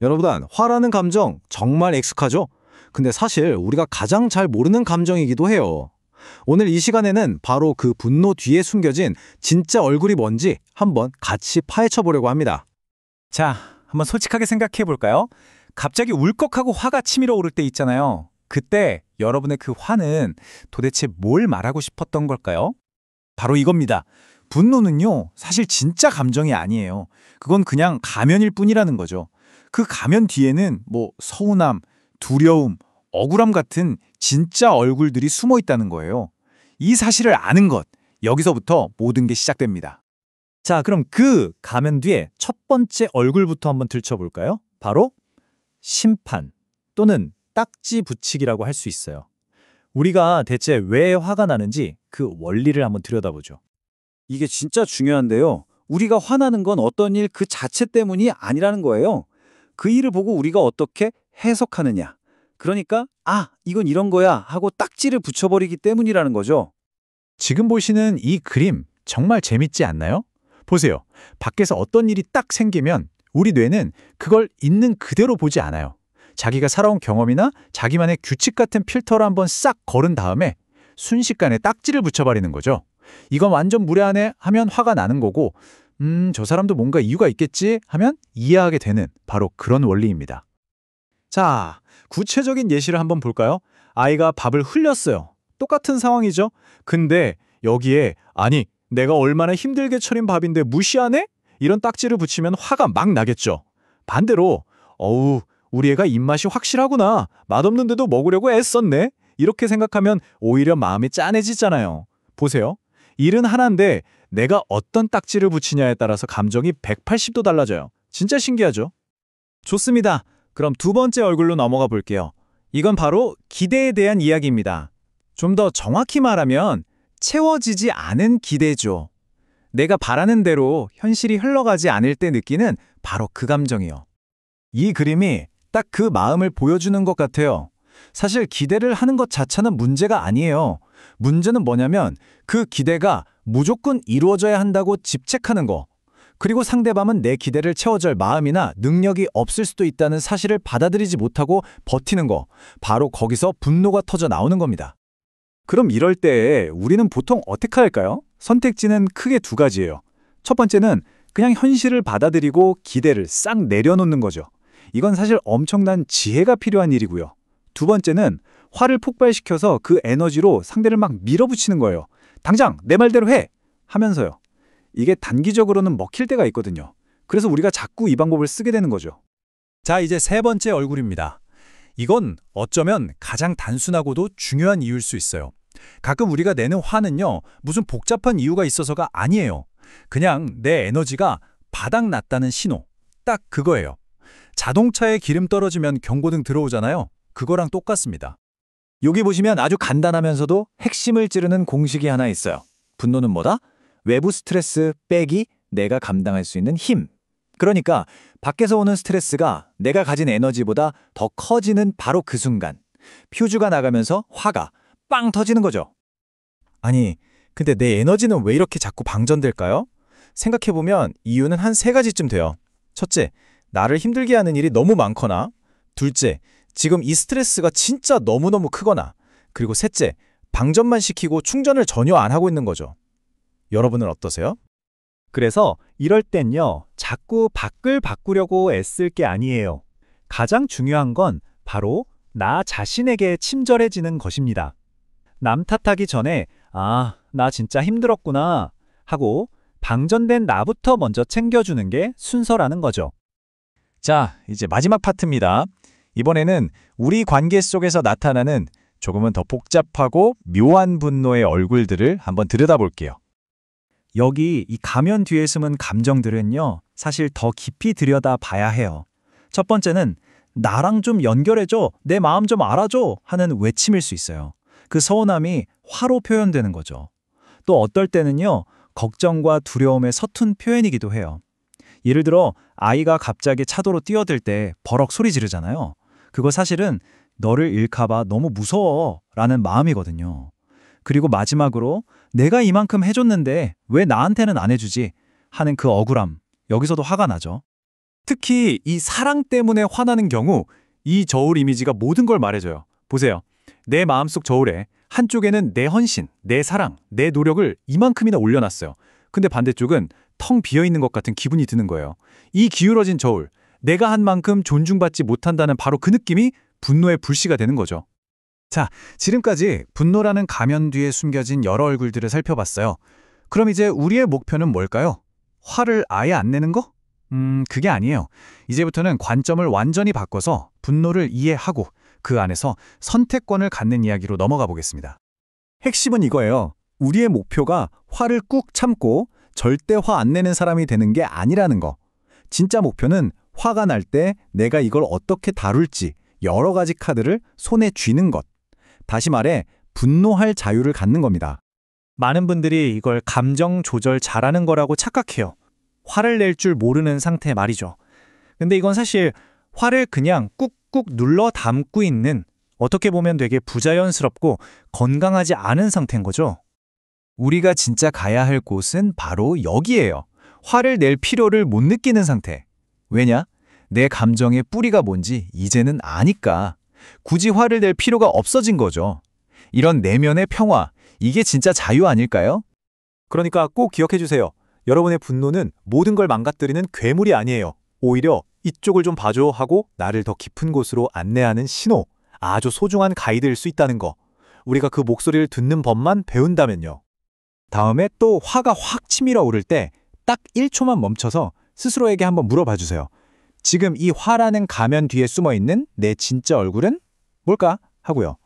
여러분, 화라는 감정 정말 익숙하죠? 근데 사실 우리가 가장 잘 모르는 감정이기도 해요. 오늘 이 시간에는 바로 그 분노 뒤에 숨겨진 진짜 얼굴이 뭔지 한번 같이 파헤쳐 보려고 합니다. 자, 한번 솔직하게 생각해 볼까요? 갑자기 울컥하고 화가 치밀어 오를 때 있잖아요. 그때 여러분의 그 화는 도대체 뭘 말하고 싶었던 걸까요? 바로 이겁니다. 분노는요, 사실 진짜 감정이 아니에요. 그건 그냥 가면일 뿐이라는 거죠. 그 가면 뒤에는 서운함, 두려움, 억울함 같은 진짜 얼굴들이 숨어 있다는 거예요. 이 사실을 아는 것, 여기서부터 모든 게 시작됩니다. 자, 그럼 그 가면 뒤에 첫 번째 얼굴부터 한번 들춰볼까요? 바로 심판 또는 딱지 붙이기라고 할 수 있어요. 우리가 대체 왜 화가 나는지 그 원리를 한번 들여다보죠. 이게 진짜 중요한데요. 우리가 화나는 건 어떤 일 그 자체 때문이 아니라는 거예요. 그 일을 보고 우리가 어떻게 해석하느냐. 그러니까 이건 이런 거야 하고 딱지를 붙여버리기 때문이라는 거죠. 지금 보시는 이 그림 정말 재밌지 않나요? 보세요. 밖에서 어떤 일이 딱 생기면 우리 뇌는 그걸 있는 그대로 보지 않아요. 자기가 살아온 경험이나 자기만의 규칙 같은 필터를 한번 싹 걸은 다음에 순식간에 딱지를 붙여버리는 거죠. 이건 완전 무례하네 하면 화가 나는 거고 저 사람도 뭔가 이유가 있겠지 하면 이해하게 되는 바로 그런 원리입니다. 자, 구체적인 예시를 한번 볼까요? 아이가 밥을 흘렸어요. 똑같은 상황이죠. 근데 여기에 내가 얼마나 힘들게 차린 밥인데 무시하네? 이런 딱지를 붙이면 화가 막 나겠죠. 반대로 우리 애가 입맛이 확실하구나. 맛없는데도 먹으려고 애썼네. 이렇게 생각하면 오히려 마음이 짠해지잖아요. 보세요. 일은 하나인데 내가 어떤 딱지를 붙이냐에 따라서 감정이 180도 달라져요. 진짜 신기하죠? 좋습니다. 그럼 두 번째 얼굴로 넘어가 볼게요. 이건 바로 기대에 대한 이야기입니다. 좀 더 정확히 말하면 채워지지 않은 기대죠. 내가 바라는 대로 현실이 흘러가지 않을 때 느끼는 바로 그 감정이요. 이 그림이 딱 그 마음을 보여주는 것 같아요. 사실 기대를 하는 것 자체는 문제가 아니에요. 문제는 뭐냐면 그 기대가 무조건 이루어져야 한다고 집착하는 거. 그리고 상대방은 내 기대를 채워줄 마음이나 능력이 없을 수도 있다는 사실을 받아들이지 못하고 버티는 거. 바로 거기서 분노가 터져 나오는 겁니다. 그럼 이럴 때 우리는 보통 어떻게 할까요? 선택지는 크게 두 가지예요. 첫 번째는 그냥 현실을 받아들이고 기대를 싹 내려놓는 거죠. 이건 사실 엄청난 지혜가 필요한 일이고요. 두 번째는 화를 폭발시켜서 그 에너지로 상대를 막 밀어붙이는 거예요. 당장 내 말대로 해! 하면서요. 이게 단기적으로는 먹힐 때가 있거든요. 그래서 우리가 자꾸 이 방법을 쓰게 되는 거죠. 자, 이제 세 번째 얼굴입니다. 이건 어쩌면 가장 단순하고도 중요한 이유일 수 있어요. 가끔 우리가 내는 화는요, 무슨 복잡한 이유가 있어서가 아니에요. 그냥 내 에너지가 바닥났다는 신호. 딱 그거예요. 자동차에 기름 떨어지면 경고등 들어오잖아요. 그거랑 똑같습니다. 여기 보시면 아주 간단하면서도 핵심을 찌르는 공식이 하나 있어요. 분노는 뭐다? 외부 스트레스 빼기 내가 감당할 수 있는 힘. 그러니까 밖에서 오는 스트레스가 내가 가진 에너지보다 더 커지는 바로 그 순간 퓨즈가 나가면서 화가 빵 터지는 거죠. 근데 내 에너지는 왜 이렇게 자꾸 방전될까요? 생각해보면 이유는 한 세 가지쯤 돼요. 첫째, 나를 힘들게 하는 일이 너무 많거나, 둘째, 지금 이 스트레스가 진짜 너무너무 크거나, 그리고 셋째, 방전만 시키고 충전을 전혀 안 하고 있는 거죠. 여러분은 어떠세요? 그래서 이럴 땐요, 자꾸 밖을 바꾸려고 애쓸 게 아니에요. 가장 중요한 건 바로 나 자신에게 친절해지는 것입니다. 남 탓하기 전에 나 진짜 힘들었구나 하고 방전된 나부터 먼저 챙겨주는 게 순서라는 거죠. 자, 이제 마지막 파트입니다. 이번에는 우리 관계 속에서 나타나는 조금은 더 복잡하고 묘한 분노의 얼굴들을 한번 들여다볼게요. 여기 이 가면 뒤에 숨은 감정들은요, 사실 더 깊이 들여다 봐야 해요. 첫 번째는 나랑 좀 연결해줘, 내 마음 좀 알아줘 하는 외침일 수 있어요. 그 서운함이 화로 표현되는 거죠. 또 어떨 때는요, 걱정과 두려움의 서툰 표현이기도 해요. 예를 들어 아이가 갑자기 차도로 뛰어들 때 버럭 소리 지르잖아요. 그거 사실은 너를 잃까 봐 너무 무서워 라는 마음이거든요. 그리고 마지막으로 내가 이만큼 해줬는데 왜 나한테는 안 해주지 하는 그 억울함, 여기서도 화가 나죠. 특히 이 사랑 때문에 화나는 경우 이 저울 이미지가 모든 걸 말해줘요. 보세요. 내 마음속 저울에 한쪽에는 내 헌신, 내 사랑, 내 노력을 이만큼이나 올려놨어요. 근데 반대쪽은 텅 비어있는 것 같은 기분이 드는 거예요. 이 기울어진 저울, 내가 한 만큼 존중받지 못한다는 바로 그 느낌이 분노의 불씨가 되는 거죠. 자, 지금까지 분노라는 가면 뒤에 숨겨진 여러 얼굴들을 살펴봤어요. 그럼 이제 우리의 목표는 뭘까요? 화를 아예 안 내는 거? 그게 아니에요. 이제부터는 관점을 완전히 바꿔서 분노를 이해하고 그 안에서 선택권을 갖는 이야기로 넘어가 보겠습니다. 핵심은 이거예요. 우리의 목표가 화를 꾹 참고 절대 화 안 내는 사람이 되는 게 아니라는 거. 진짜 목표는 화가 날 때 내가 이걸 어떻게 다룰지 여러 가지 카드를 손에 쥐는 것. 다시 말해 분노할 자유를 갖는 겁니다. 많은 분들이 이걸 감정 조절 잘하는 거라고 착각해요. 화를 낼 줄 모르는 상태 말이죠. 근데 이건 사실 화를 그냥 꾹꾹 눌러 담고 있는, 어떻게 보면 되게 부자연스럽고 건강하지 않은 상태인 거죠. 우리가 진짜 가야 할 곳은 바로 여기예요. 화를 낼 필요를 못 느끼는 상태. 왜냐? 내 감정의 뿌리가 뭔지 이제는 아니까. 굳이 화를 낼 필요가 없어진 거죠. 이런 내면의 평화, 이게 진짜 자유 아닐까요? 그러니까 꼭 기억해 주세요. 여러분의 분노는 모든 걸 망가뜨리는 괴물이 아니에요. 오히려 이쪽을 좀 봐줘 하고 나를 더 깊은 곳으로 안내하는 신호, 아주 소중한 가이드일 수 있다는 거. 우리가 그 목소리를 듣는 법만 배운다면요. 다음에 또 화가 확 치밀어 오를 때 딱 1초만 멈춰서 스스로에게 한번 물어봐 주세요. 지금 이 화라는 가면 뒤에 숨어 있는 내 진짜 얼굴은 뭘까? 하고요.